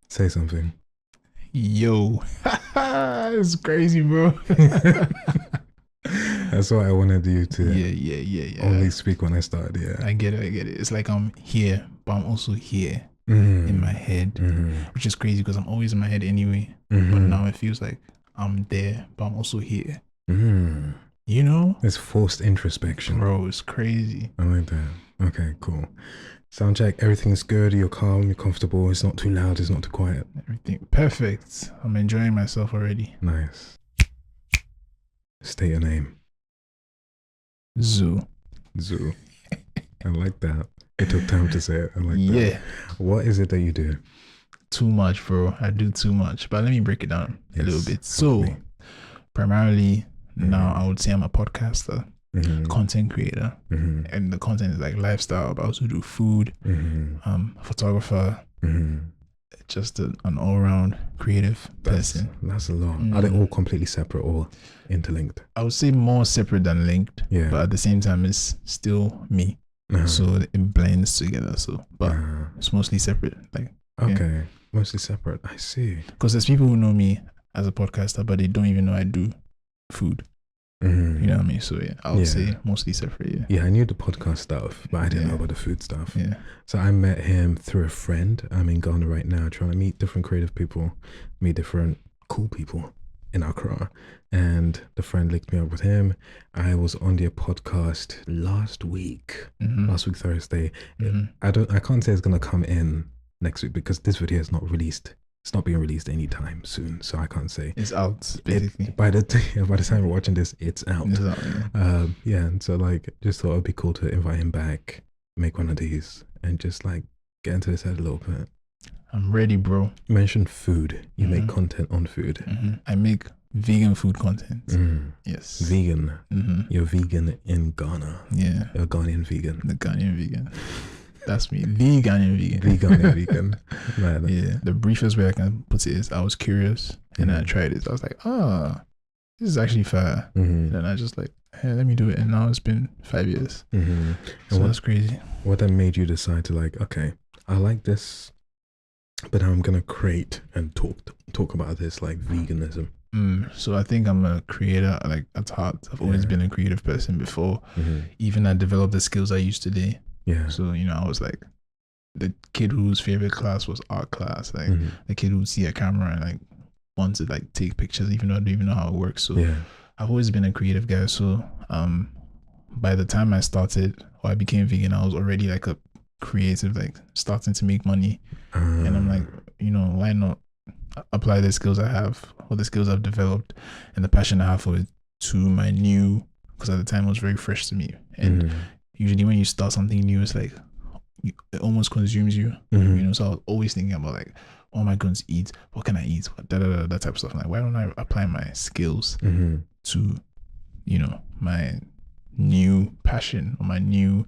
Say something. Yo, it's crazy, bro. That's what I wanted you to Yeah. only speak when I start. Yeah. I get it. It's like I'm here, but I'm also here in my head, which is crazy because I'm always in my head anyway. But now it feels like I'm there, but I'm also here. You know? It's forced introspection. Bro, it's crazy. I like that. Okay, cool. Sound check. Everything's good. You're calm. You're comfortable. It's not too loud. It's not too quiet. Everything perfect. I'm enjoying myself already. Nice. State your name. Zoo. I like that. It took time to say it. I like that. Yeah. What is it that you do? Too much, bro. I do too much. But let me break it down a little bit. So, me. primarily, now I would say I'm a podcaster, content creator, and the content is like lifestyle, but I also do food, photographer, just an all-round creative person. That's a lot. Are they all completely separate or interlinked? I would say more separate than linked, Yeah. but at the same time, it's still me. So it blends together. So, but it's mostly separate. Like, okay, mostly separate. I see. Because there's people who know me as a podcaster, but they don't even know I do food. You know what I mean? So yeah, I would say mostly separate. Yeah, I knew the podcast stuff, but I didn't know about the food stuff. Yeah. So I met him through a friend. I'm in Ghana right now, trying to meet different creative people, meet different cool people in Accra. And the friend linked me up with him. I was on their podcast last week Thursday. I can't say it's gonna come in next week because this video is not released. It's not being released anytime soon, so I can't say. It's out, basically. By the time we're watching this, it's out. It's out, yeah. And so like, just thought it'd be cool to invite him back, make one of these, and just like get into his head a little bit. I'm ready, bro. You mentioned food. You make content on food. I make vegan food content. Yes. Vegan. You're vegan in Ghana. Yeah. You're a Ghanaian vegan. The Ghanaian vegan. That's me. The Ghanaian vegan. The Ghanaian vegan. Man. Yeah. The briefest way I can put it is I was curious and I tried it. I was like, this is actually fair. And then I just like, hey, let me do it. And now it's been 5 years. So that's crazy. What then made you decide to like, okay, I like this, but I'm going to create and talk about this like veganism? So I think I'm a creator, like at heart. I've always been a creative person before. Even I developed the skills I use today. Yeah. So, I was like the kid whose favorite class was art class. Like the kid who would see a camera and like want to like take pictures, even though I don't even know how it works. So I've always been a creative guy. So by the time I started or I became vegan, I was already like a creative, like starting to make money. And I'm like, why not apply the skills I have or the skills I've developed and the passion I have for it to my new, because at the time it was very fresh to me. And usually when you start something new, it's like it almost consumes you. So I was always thinking about like, what am I going to eat? What can I eat? That type of stuff. Like, why don't I apply my skills to, my new passion or my new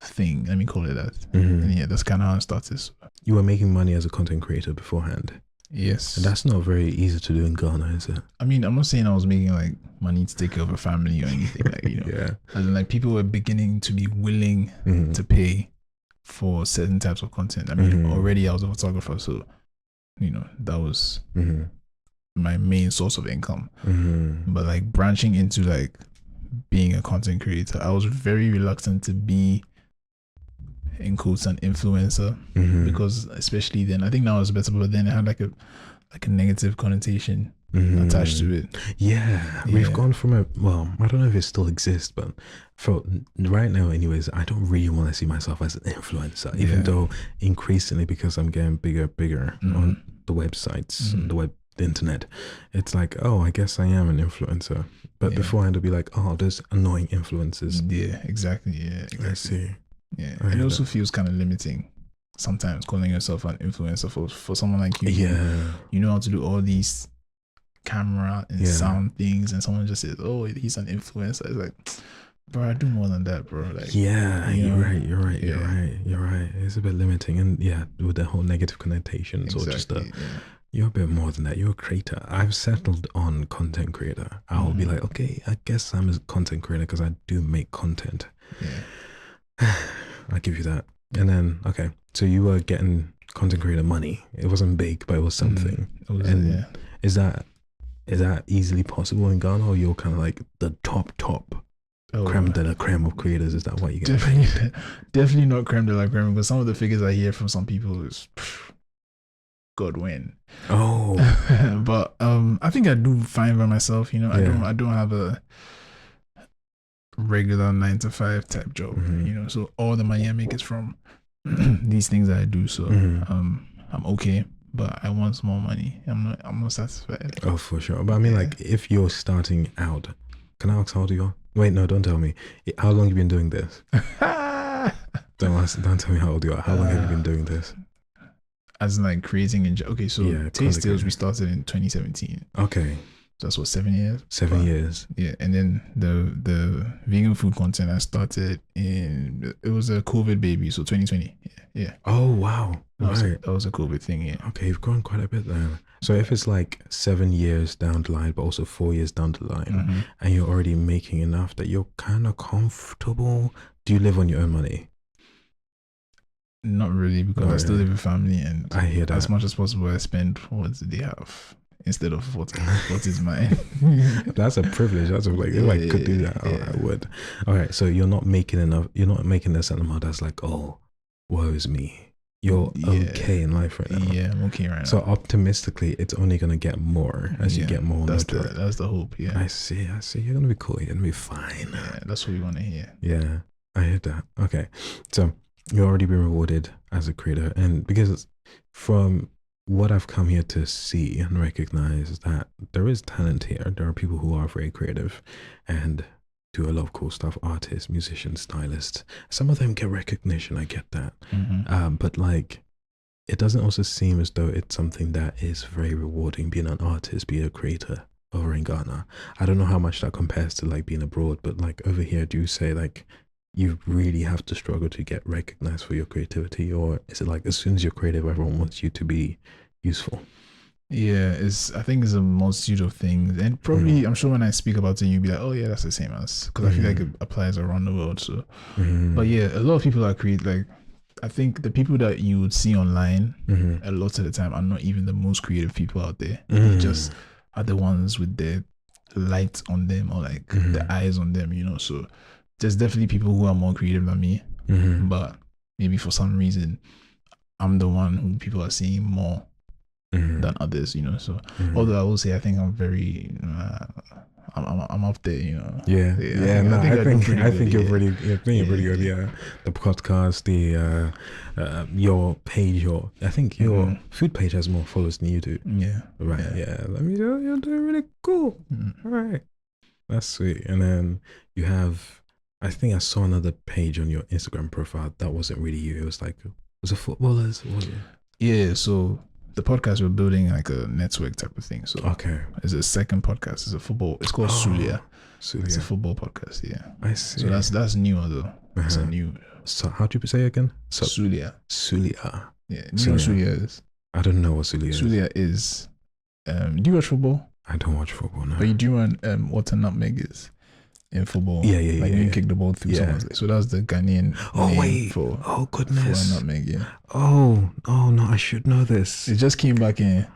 thing? Let me call it that. And yeah, that's kind of how it started. You were making money as a content creator beforehand. Yes. And that's not very easy to do in Ghana, is it? I mean, I'm not saying I was making like money to take care of a family or anything, like, as in like people were beginning to be willing to pay for certain types of content. I mean, already I was a photographer, so that was my main source of income. But like branching into like being a content creator, I was very reluctant to be, in quotes, an influencer, because especially then, I think now it's better, but then it had like a negative connotation attached to it. Yeah, we've gone from I don't know if it still exists, but for right now anyways, I don't really want to see myself as an influencer, even though increasingly, because I'm getting bigger on the websites, the internet, it's like, oh, I guess I am an influencer. But beforehand it'd be like, oh, there's annoying influencers. Yeah, exactly. I see. Yeah, and it also feels kind of limiting sometimes calling yourself an influencer for someone like you. Yeah, you know how to do all these camera and sound things, and someone just says, "Oh, he's an influencer." It's like, bro, I do more than that, bro. Like, you're right. It's a bit limiting, and with the whole negative connotations, or just you're a bit more than that. You're a creator. I've settled on content creator. I'll be like, okay, I guess I'm a content creator because I do make content. Yeah. I'll give you that. And then, okay, so you were getting content creator money. It wasn't big, but it was something. And is that easily possible in Ghana, or you're kind of like the top creme de la creme of creators? Is that what you get? Definitely not creme de la creme, because some of the figures I hear from some people is God win. Oh, but I think I do fine by myself. You know, I don't have a regular 9-to-5 type job. You know, so all the money I make is from these things that I do. So I'm okay, but I want more money. I'm not satisfied. Oh, for sure. But I mean, like, if you're starting out, can I ask how old you are? Wait, no, don't tell me. How long have you been doing this? Don't tell me how old you are. How long have you been doing this? As in, like, creating okay, so Taste Tales we started in 2017. Okay. So that's what, 7 years? 7 years. Yeah, and then the vegan food content I started in, it was a COVID baby, so 2020. Yeah. Oh wow. That was a COVID thing, yeah. Okay, you've grown quite a bit there. So if it's like 7 years down the line, but also 4 years down the line, and you're already making enough that you're kind of comfortable, do you live on your own money? Not really, because I still live with family, and I hear that. As much as possible, I spend what they have instead of what is mine. That's a privilege. That's like, if I could do that, I would. All right, so you're not making enough. You're not making a certain amount that's like, oh, woe is me. You're okay in life right now. Yeah, I'm okay right now. So optimistically, it's only gonna get more as you get more. That's the hope. Yeah. I see. You're gonna be cool. You're gonna be fine. Yeah, that's what we want to hear. Yeah, I hear that. Okay, so you've already been rewarded as a creator, and because from what I've come here to see and recognize is that there is talent here. There are people who are very creative and do a lot of cool stuff. Artists, musicians, stylists. Some of them get recognition. I get that. But like, it doesn't also seem as though it's something that is very rewarding being an artist, being a creator over in Ghana. I don't know how much that compares to like being abroad, but like over here, do you say like you really have to struggle to get recognized for your creativity, or is it like as soon as you're creative, everyone wants you to be useful? Yeah, I think it's a multitude of things, and probably I'm sure when I speak about it, you'll be like, oh yeah, that's the same as, because I feel like it applies around the world. So, but yeah, a lot of people are like, I think the people that you would see online a lot of the time are not even the most creative people out there. They just are the ones with the light on them, or like the eyes on them, you know. So there's definitely people who are more creative than me, but maybe for some reason I'm the one who people are seeing more than others, you know. So although I will say I think I'm very I'm up there, you know. I think you're pretty good. Yeah, the podcast, your page, I think your food page has more followers than you do. Let me know, you're doing really cool. All right, that's sweet. And then you have, I think I saw another page on your Instagram profile that wasn't really you. It was like, was it footballers? Yeah, so the podcast, we're building like a network type of thing. So it's a second podcast. It's a football. It's called Sulia. It's a football podcast. Yeah, I see. So that's newer though. It's a new. So how do you say it again? So, Sulia. Yeah, you know what Sulia is? I don't know what Sulia is. Sulia is. Do you watch football? I don't watch football. No. But you do want what a nutmeg is in football. Yeah. Like you kick the ball through someone's leg. So that's the Ghanaian name for goodness. For a nutmeg. Yeah. Oh no, I should know this. It just came back in.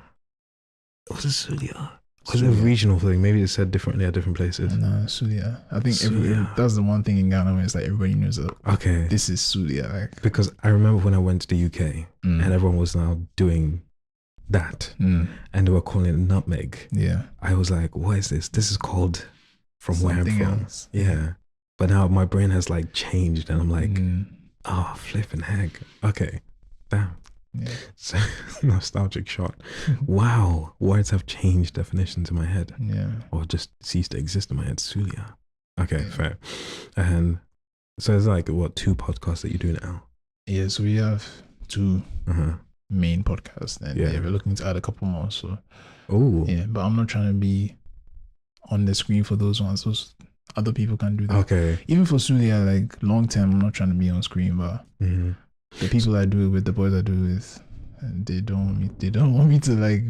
Was it Sulia? Was it a regional thing? Maybe it's said differently at different places. No, Sulia. I think that's the one thing in Ghana where it's like everybody knows that. Okay. This is Sulia. Like, because I remember when I went to the UK and everyone was now doing that and they were calling it nutmeg. Yeah. I was like, what is this? This is called from something where I'm from. Else. Yeah. But now my brain has like changed and I'm like, oh, flipping heck. Okay. Damn. Yeah. So, nostalgic shot. Wow. Words have changed definitions in my head. Yeah. Or just ceased to exist in my head. Sulia. Okay, fair. And so it's like, what, 2 podcasts that you do now? Yeah, so we have 2 main podcasts. And we're looking to add a couple more. So, yeah, but I'm not trying to be on the screen for those ones. Those other people can do that. Okay. Even for Sulia, like long term, I'm not trying to be on screen, but the people I do it with, the boys I do it with, they don't want me to like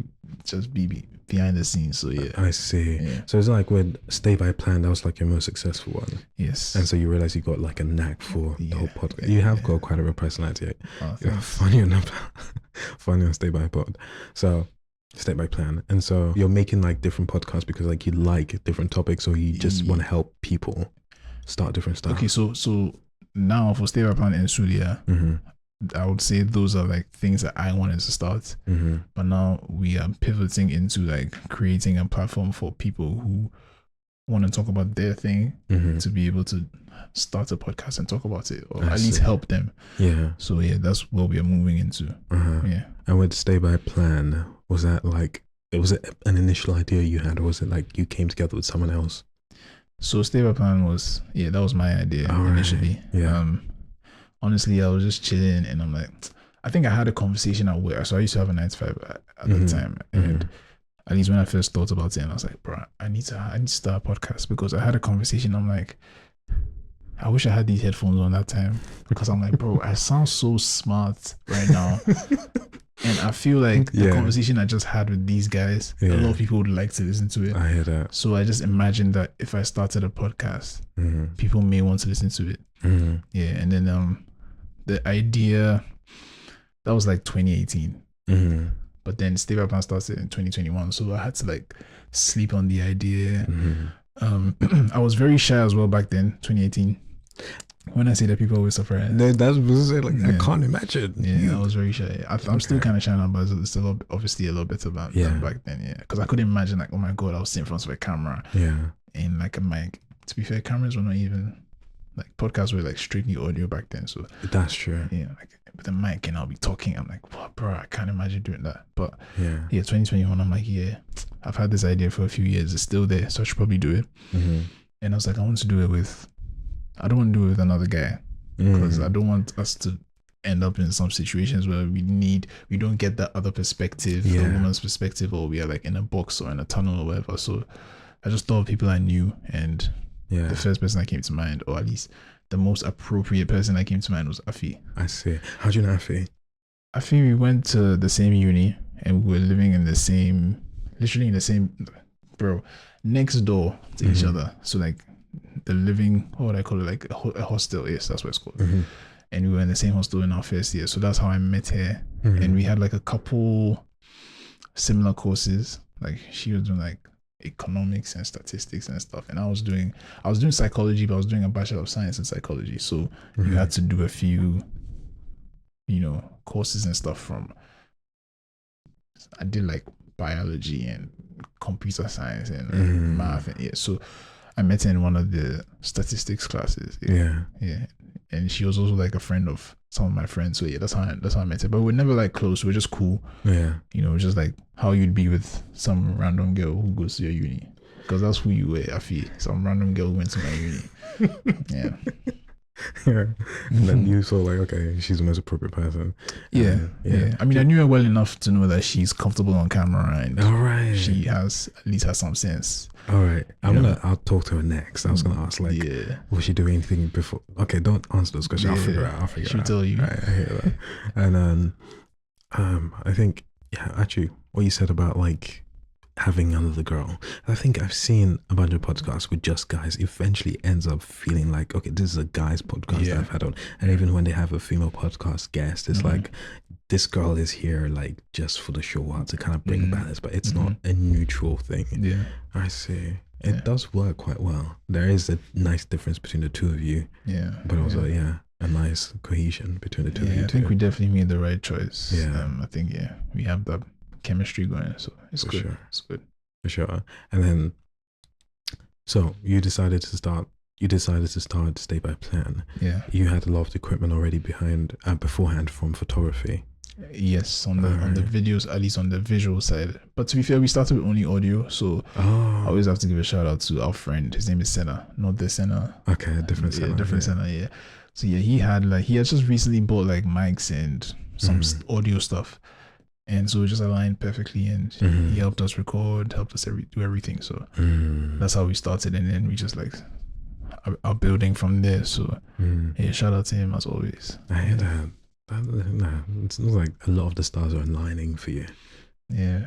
just be behind the scenes. So yeah. I see. Yeah. So it's like with Stay by Plan, that was like your most successful one. Yes. And so you realize you got like a knack for the whole podcast. You have got quite a real personality. Oh, you're funny enough. funny on Stay by Pod. So Stay by Plan. And so you're making like different podcasts because like you like different topics, or you just want to help people start different stuff. Okay, so now for Stay by Plan and Studio, I would say those are like things that I wanted to start. But now we are pivoting into like creating a platform for people who want to talk about their thing to be able to start a podcast and talk about it, or at least help them. Yeah. So yeah, that's what we are moving into. Yeah. And with Stay by Plan, was that like, was it an initial idea you had, or was it like you came together with someone else? So Stay by Plan was, that was my idea initially. Yeah. Honestly, I was just chilling and I'm like, I think I had a conversation at work. So I used to have a 9 to 5 at the time. And at least when I first thought about it, and I was like, bro, I need to start a podcast, because I had a conversation. I'm like, I wish I had these headphones on that time, because I'm like, bro, I sound so smart right now. And I feel like the conversation I just had with these guys, a lot of people would like to listen to it. I hear that. So I just imagined that if I started a podcast, people may want to listen to it. Yeah. And then the idea, that was like 2018. But then Stay by Plan started in 2021. So I had to like sleep on the idea. I was very shy as well back then, 2018. When I say that, people always surprised. That's like I can't imagine. Yeah, I was very shy. I'm still kind of shy now, but it's still obviously a little better than back then. Yeah, because I couldn't imagine like, oh my god, I was sitting in front of a camera. Yeah, and like a mic. To be fair, cameras were not even like, podcasts were like strictly audio back then. So that's true. Yeah, like with a mic and I'll be talking. I'm like, what, bro? I can't imagine doing that. But yeah, 2021. I'm like, I've had this idea for a few years. It's still there, so I should probably do it. And I was like, I want to do it with. I don't want to do it with another guy, because I don't want us to end up in some situations where we don't get that other perspective, the woman's perspective, or we are like in a box or in a tunnel or whatever. So I just thought of people I knew, and the first person that came to mind, or at least the most appropriate person that came to mind, was Afi. I see. How do you know Afi? Afi, we went to the same uni, and we were living in literally in the same, bro, next door to each other. So like, the living, what would I call it, like a hostel? Yes, that's what it's called. And we were in the same hostel in our first year, so that's how I met her. And we had like a couple similar courses. Like, she was doing like economics and statistics and stuff, and I was doing psychology, but I was doing a Bachelor of Science in psychology. So you had to do a few, courses and stuff I did like biology and computer science and math, and so I met her in one of the statistics classes. Yeah. And she was also like a friend of some of my friends. So that's how I met her. But we're never like close. We're just cool. Yeah. Just like how you'd be with some random girl who goes to your uni. Because that's who you were, I feel. Some random girl who went to my uni. Yeah. And then you saw like, okay, she's the most appropriate person. Yeah. I mean, I knew her well enough to know that she's comfortable on camera, and she at least has some sense. All right, I'll talk to her next. I was gonna ask like, will she do anything before? Okay, don't answer those questions. I'll figure it out. She'll tell you. Right, I hear that. And then, I think actually, what you said about like having another girl, I think I've seen a bunch of podcasts with just guys eventually ends up feeling like, okay, this is a guy's podcast that I've had on. And even when they have a female podcast guest, it's like, this girl is here like just for the show while to kind of bring balance, but it's not a neutral thing. Yeah, I see. It does work quite well. There is a nice difference between the two of you. Yeah, but also a nice cohesion between the two of you. I think we definitely made the right choice. Yeah, I think we have that chemistry going, so it's good. Sure. It's good for sure. And then, so you decided to start Stay by Plan. Yeah, you had a lot of equipment already beforehand from photography. Yes, on the videos, at least on the visual side. But to be fair, we started with only audio, so I always have to give a shout out to our friend. His name is Senna, not the Senna. Okay, different Senna. Different Senna. Yeah. So he had just recently bought like mics and some audio stuff, and so it just aligned perfectly. And he helped us record, helped us do everything. So that's how we started, and then we just like are building from there. So shout out to him as always. I hear that. It looks like a lot of the stars are aligning for you. Yeah.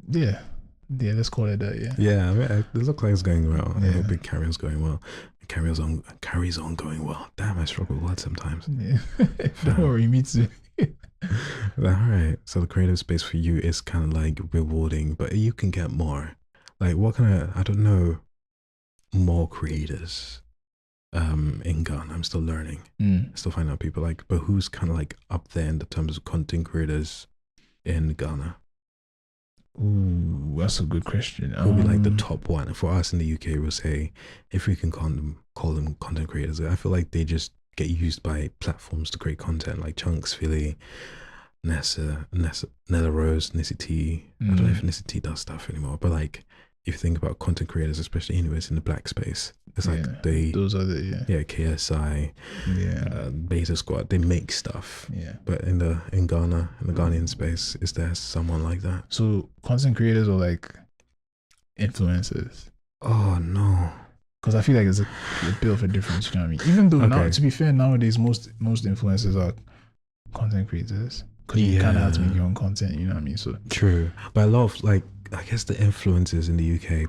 Let's call it that. I mean, it looks like it's going well. I hope Big Carrier's going well. carries on going well. Damn, I struggle with words sometimes. Yeah. Don't worry, me too. All right. So the creative space for you is kind of like rewarding, but you can get more. Like what kind of, I don't know, more creators in Ghana. I'm still learning. Still finding out people like, but who's kind of like up there in the terms of content creators in Ghana? Ooh, that's a good question. Who would be like the top one? For us in the UK, we'll say, if we can call them content creators, I feel like they just get used by platforms to create content, like Chunks, Philly, Nella Rose, Nissy T. I don't know if Nissy T does stuff anymore, but like if you think about content creators, especially anyways in the black space, it's like those are the KSI, Beta Squad, they make stuff. Yeah. But in Ghana, in the Ghanaian space, is there someone like that? So content creators are like influencers. Oh no. Because I feel like there's a bit of a difference, you know what I mean? Even though now, to be fair, nowadays most influencers are content creators. Because you kind of have to make your own content, you know what I mean? So true. But a lot of like, I guess the influencers in the UK,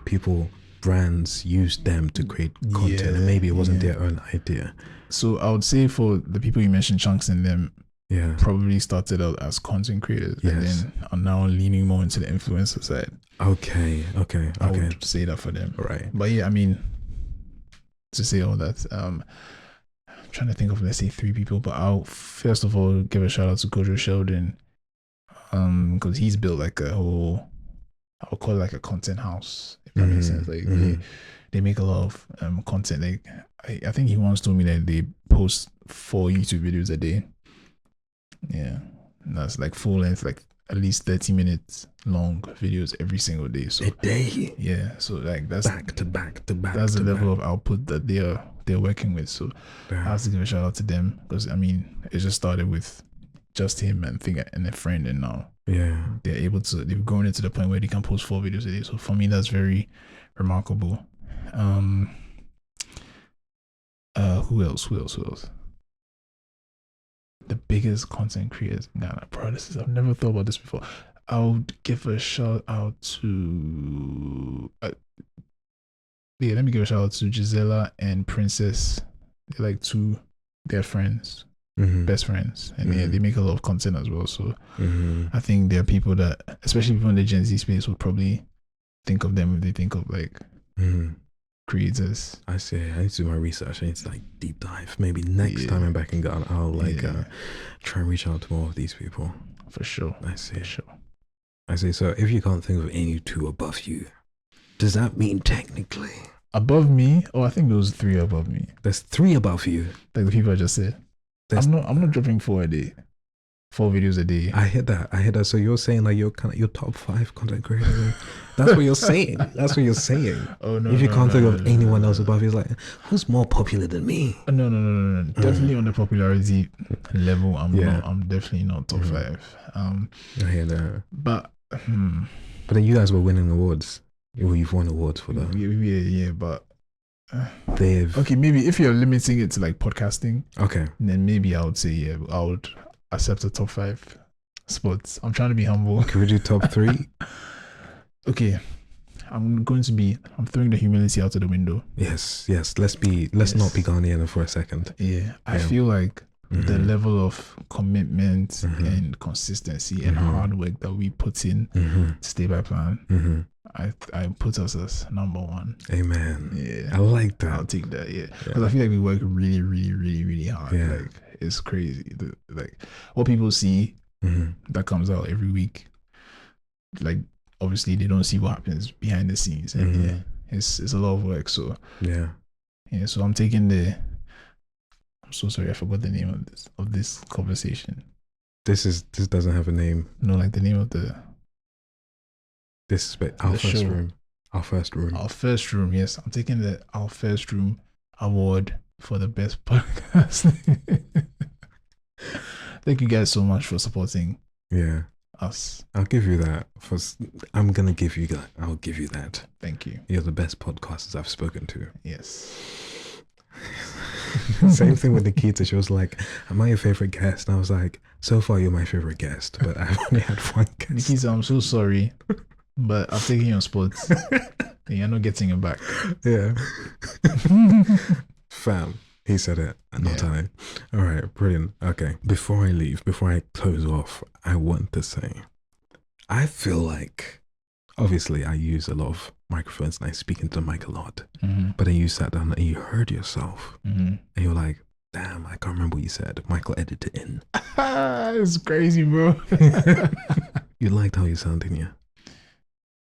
brands use them to create content, and maybe it wasn't their own idea. So I would say for the people you mentioned, Chunks and them, probably started out as content creators and then are now leaning more into the influencer side. Okay. I would say that for them. Right. But yeah, I mean, to say all that, I'm trying to think of, let's say, 3 people, but I'll first of all give a shout out to Kojo Sheldon, because he's built like a whole, I would call it like a content house, if that makes sense. Like they make a lot of content. Like I think he once told me that they post 4 YouTube videos a day. Yeah, and that's like full length, like at least 30 minutes long videos every single day. So a day. Yeah, so like that's back to back. That's the level of output that they're working with. So I have to give a shout out to them, because I mean it just started with just him and a friend, and now they've grown it to the point where they can post 4 videos a day. So for me, that's very remarkable. Who else? The biggest content creators in Ghana. Bro, I've never thought about this before. I would give a shout out to let me give a shout out to Gisela and Princess. They're like they're friends. Best friends, and they make a lot of content as well. So I think there are people that, especially people in the Gen Z space, would probably think of them if they think of like creators. I see. I need to do my research. I need to like deep dive. Maybe next time I'm back in Ghana, I'll like try and reach out to more of these people. For sure. I see. For sure. I see. So if you can't think of any 2 above you, does that mean technically above me? Oh, I think those 3 above me. There's 3 above you. Like the people I just said. I'm not dropping 4 a day. 4 videos a day. I hear that. So you're saying like you're kind of your top 5 content creators. That's what you're saying. That's what you're saying. Oh no. If you can't think of anyone else above you, it's like, who's more popular than me? No. Definitely on the popularity level, I'm definitely not top 5. I hear that. But then you guys were winning awards. You've won awards for that. Yeah, but okay, maybe if you're limiting it to like podcasting, then maybe I would say I would accept a top 5 spots. I'm trying to be humble. Can we do top 3? Okay, I'm throwing the humility out of the window. Yes. Let's not be Ghanaian for a second. Yeah, I feel like the level of commitment and consistency and hard work that we put in to stay by plan. I put us as number 1. Amen. Yeah, I like that. I'll take that. Yeah, because I feel like we work really, really, really, really hard. Yeah. Like it's crazy. Like what people see that comes out every week. Like obviously they don't see what happens behind the scenes, and it's a lot of work. So yeah. So I'm taking I'm so sorry, I forgot the name of this conversation. This doesn't have a name. No, like the name of This is our first room. Our first room. Our first room, yes. I'm taking our first room award for the best podcast. Thank you guys so much for supporting us. I'll give you that. I'm gonna give you that. I'll give you that. Thank you. You're the best podcasters I've spoken to. Yes. Same thing with Nikita. She was like, "Am I your favorite guest?" And I was like, "So far, you're my favorite guest, but I've only had 1 guest." Nikita, I'm so sorry, but I've taken your spot. You're not getting it back. Yeah. Fam, he said it, not I. All right, brilliant. Okay, before I leave, before I close off, I want to say, I feel like, obviously, I use a lot of microphones and I speak into the mic a lot. But then you sat down and you heard yourself, and you're like, damn, I can't remember what you said. Michael edited it in. It's crazy, bro. You liked how you sound, didn't you?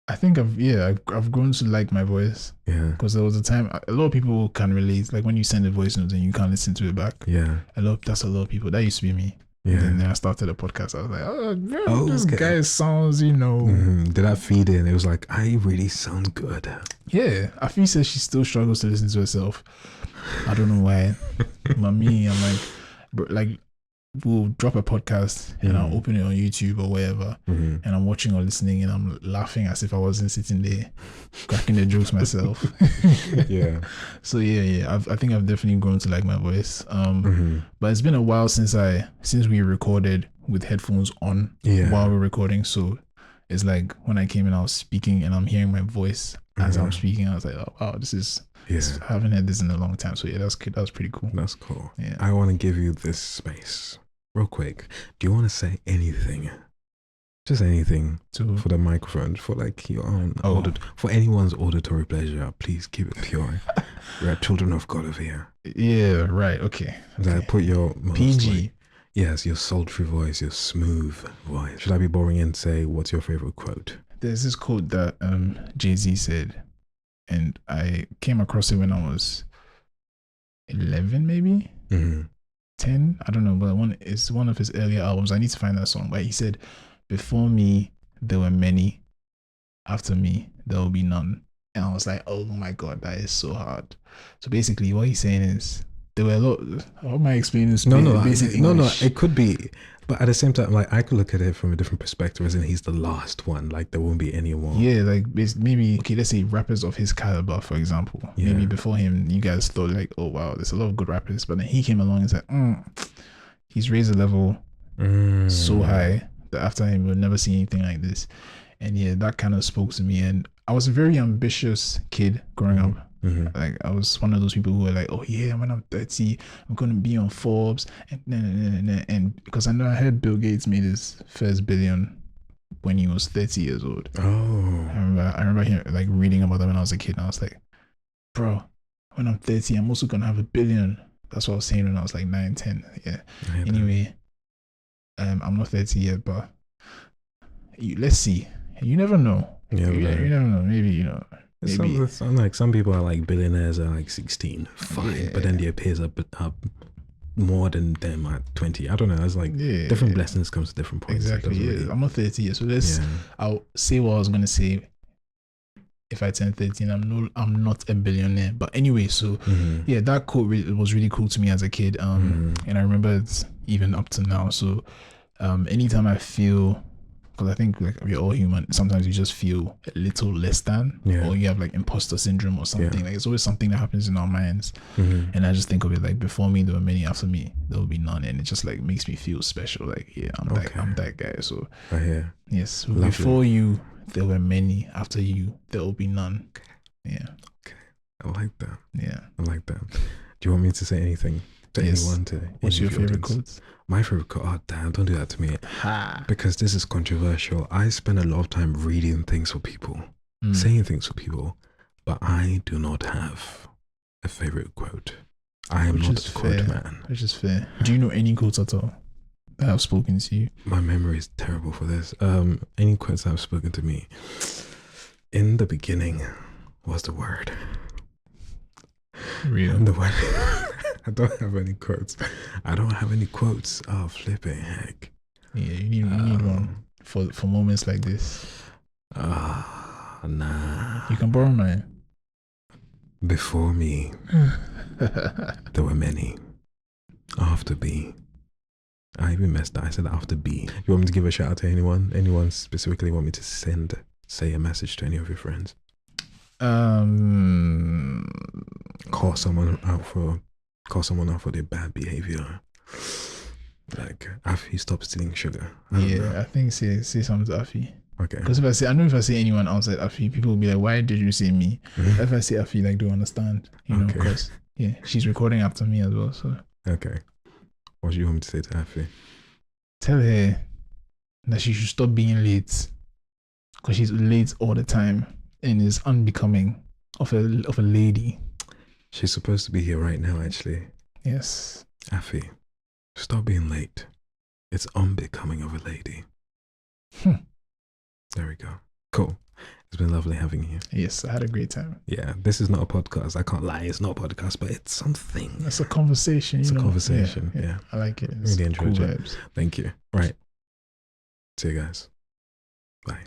I think I've grown to like my voice. Yeah. Because there was a time a lot of people can relate. Like when you send a voice note and you can't listen to it back. Yeah. That's a lot of people. That used to be me. Yeah. And then I started a podcast. I was like, this guy sounds, Did that feed in? It was like, I really sound good. Yeah. Afi says she still struggles to listen to herself. I don't know why. But me, I'm like, bro, like, we'll drop a podcast and I'll open it on YouTube or wherever, and I'm watching or listening and I'm laughing as if I wasn't sitting there cracking the jokes myself. Yeah. So I think I've definitely grown to like my voice. But it's been a while since we recorded with headphones on while we're recording. So it's like when I came in, I was speaking and I'm hearing my voice as I'm speaking. I was like, oh wow, this is. Yeah. I haven't had this in a long time. So that was pretty cool. That's cool. Yeah. I want to give you this space real quick. Do you want to say anything? Just anything for the microphone, for like your own for anyone's auditory pleasure. Please keep it pure. We're children of God over here. Yeah, right. Okay. Put your PG. Yes, your sultry voice, your smooth voice. Should I be boring and say what's your favorite quote? There's this quote that Jay-Z said, and I came across it when I was 11, maybe 10. I don't know, but it's one of his earlier albums. I need to find that song. But he said, "Before me, there were many. After me, there will be none." And I was like, "Oh my God, that is so hard." So basically, what he's saying is, there were a lot. How am I explaining this? No, it could be. But at the same time, like I could look at it from a different perspective, as in he's the last one. Like there won't be any more. Yeah, like maybe let's say rappers of his caliber, for example. Yeah. Maybe before him, you guys thought like, oh wow, there's a lot of good rappers. But then he came along and said, he's raised the level so high that after him we'll never see anything like this. And yeah, that kind of spoke to me. And I was a very ambitious kid growing up. Like I was one of those people who were like, oh yeah, when I'm 30, I'm gonna be on Forbes, and because I heard Bill Gates made his first billion when he was 30 years old. I remember hearing, like reading about that when I was a kid, and I was like, bro, when I'm 30, I'm also gonna have $1 billion. That's what I was saying when I was like 9, 10. Yeah. Anyway, I'm not 30 yet, but let's see. You never know. You never know. Maybe some people are like billionaires are like 16, fine, but then their peers are more than them at 20. I don't know. It's like different blessings comes to different points. Exactly. Yeah. I'm not 30 yet, so I'll say what I was gonna say. If I turn 13, I'm not a billionaire. But anyway, so that quote was really cool to me as a kid. And I remember it's even up to now. So anytime I feel, because I think like we're all human, sometimes you just feel a little less than, or you have like imposter syndrome or something. Like it's always something that happens in our minds. And I just think of it like, before me there were many, after me there will be none, and it just like makes me feel special. Like I'm that guy. So yes, lovely. Before you there were many, after you there will be none. Okay, I like that. I like that. Do you want me to say anything to anyone? What's your favorite quote? My favorite quote, oh damn, don't do that to me. Because this is controversial. I spend a lot of time reading things for people, saying things for people, but I do not have a favorite quote. I am not a quote man. Which is fair. Do you know any quotes at all that have spoken to you? My memory is terrible for this. Any quotes that have spoken to me. In the beginning was the word. Real. The word. I don't have any quotes. Oh, flipping heck. Yeah, you need one for moments like this. Nah. You can borrow mine. Before me, there were many. After me, I even messed up. I said after B. You want me to give a shout out to anyone? Anyone specifically want me to say a message to any of your friends? Call someone out for their bad behavior. Like Afi, stop stealing sugar. I think say something to Afi. Okay. Because if I say anyone outside Afi, people will be like, why did you say me? If I say Afi, like, don't understand. Because Yeah, she's recording after me as well. So okay. What do you want me to say to Afi? Tell her that she should stop being late, because she's late all the time and is unbecoming of a lady. She's supposed to be here right now, actually. Yes. Afi, stop being late. It's unbecoming of a lady. There we go. Cool. It's been lovely having you. Yes, I had a great time. Yeah, this is not a podcast. I can't lie. It's not a podcast, but it's something. It's a conversation. It's a conversation. Yeah. I like it. It's really enjoyed cool it. vibes. Thank you. Right. See you guys. Bye.